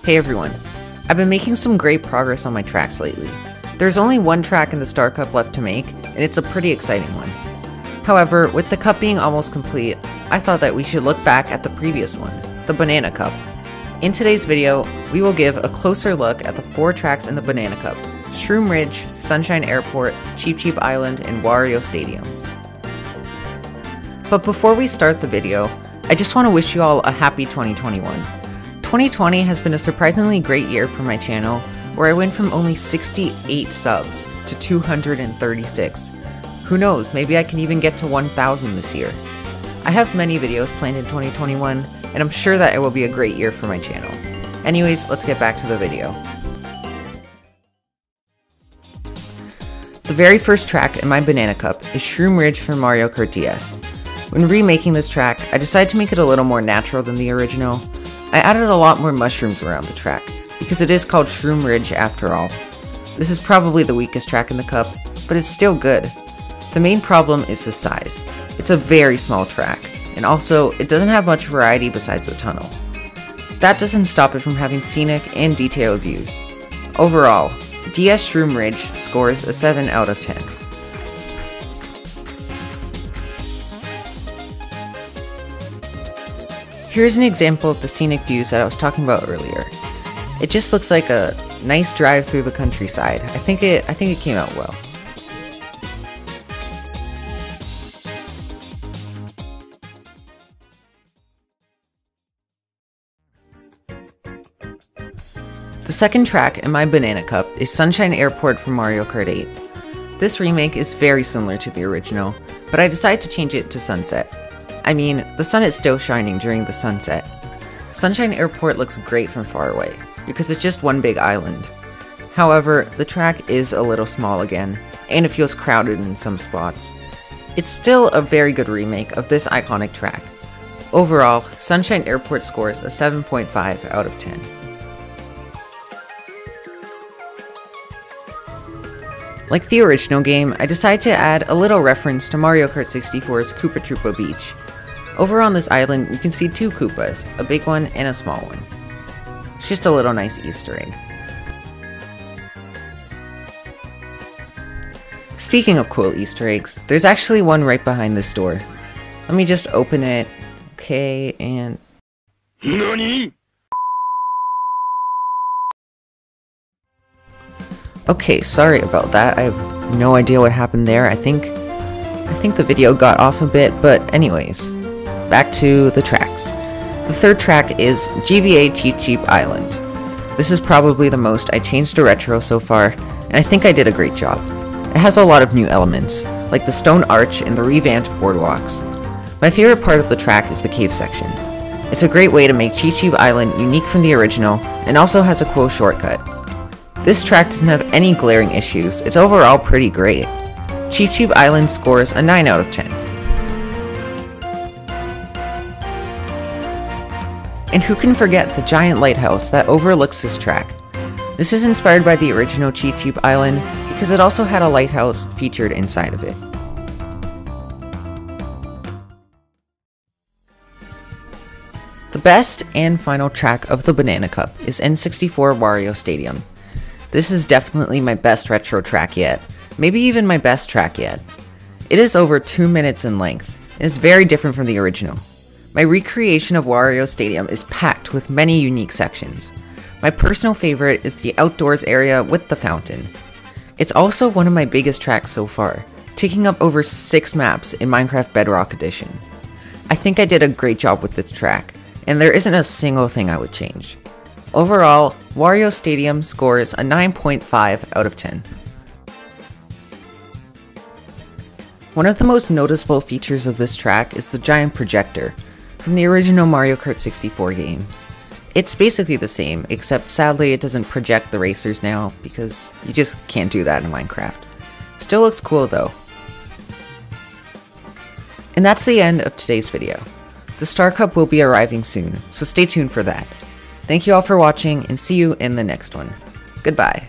Hey everyone, I've been making some great progress on my tracks lately. There's only one track in the Star Cup left to make, and it's a pretty exciting one. However, with the cup being almost complete, I thought that we should look back at the previous one, the Banana Cup. In today's video, we will give a closer look at the 4 tracks in the Banana Cup: Shroom Ridge, Sunshine Airport, Chichi Island, and Wario Stadium. But before we start the video, I just want to wish you all a happy 2021. 2020 has been a surprisingly great year for my channel, where I went from only 68 subs to 236. Who knows, maybe I can even get to 1,000 this year. I have many videos planned in 2021, and I'm sure that it will be a great year for my channel. Anyways, let's get back to the video. The very first track in my Banana Cup is Shroom Ridge from Mario Kart DS. When remaking this track, I decided to make it a little more natural than the original. I added a lot more mushrooms around the track, because it is called Shroom Ridge after all. This is probably the weakest track in the cup, but it's still good. The main problem is the size. It's a very small track, and also, it doesn't have much variety besides the tunnel. That doesn't stop it from having scenic and detailed views. Overall, DS Shroom Ridge scores a 7 out of 10. Here's an example of the scenic views that I was talking about earlier. It just looks like a nice drive through the countryside. I think it came out well. The second track in my Banana Cup is Sunshine Airport from Mario Kart 8. This remake is very similar to the original, but I decided to change it to sunset. I mean, the sun is still shining during the sunset. Sunshine Airport looks great from far away, because it's just one big island. However, the track is a little small again, and it feels crowded in some spots. It's still a very good remake of this iconic track. Overall, Sunshine Airport scores a 7.5 out of 10. Like the original game, I decided to add a little reference to Mario Kart 64's Koopa Troopa Beach. Over on this island, you can see 2 Koopas, a big one and a small one. It's just a little nice Easter egg. Speaking of cool Easter eggs, there's actually one right behind this door. Let me just open it. Okay, and... NANI?! Okay, sorry about that. I have no idea what happened there. I think the video got off a bit, but anyways, back to the tracks. The third track is GBA Chichi Island. This is probably the most I changed to retro so far, and I think I did a great job. It has a lot of new elements, like the stone arch and the revamped boardwalks. My favorite part of the track is the cave section. It's a great way to make Chichi Island unique from the original, and also has a cool shortcut. This track doesn't have any glaring issues. It's overall pretty great. Chichi Island scores a 9 out of 10. And who can forget the giant lighthouse that overlooks this track? This is inspired by the original Chichi Island because it also had a lighthouse featured inside of it. The best and final track of the Banana Cup is N64 Wario Stadium. This is definitely my best retro track yet, maybe even my best track yet. It is over 2 minutes in length, and is very different from the original. My recreation of Wario Stadium is packed with many unique sections. My personal favorite is the outdoors area with the fountain. It's also one of my biggest tracks so far, taking up over 6 maps in Minecraft Bedrock Edition. I think I did a great job with this track, and there isn't a single thing I would change. Overall, Wario Stadium scores a 9.5 out of 10. One of the most noticeable features of this track is the giant projector from the original Mario Kart 64 game. It's basically the same, except sadly it doesn't project the racers now, because you just can't do that in Minecraft. Still looks cool though. And that's the end of today's video. The Star Cup will be arriving soon, so stay tuned for that. Thank you all for watching, and see you in the next one. Goodbye.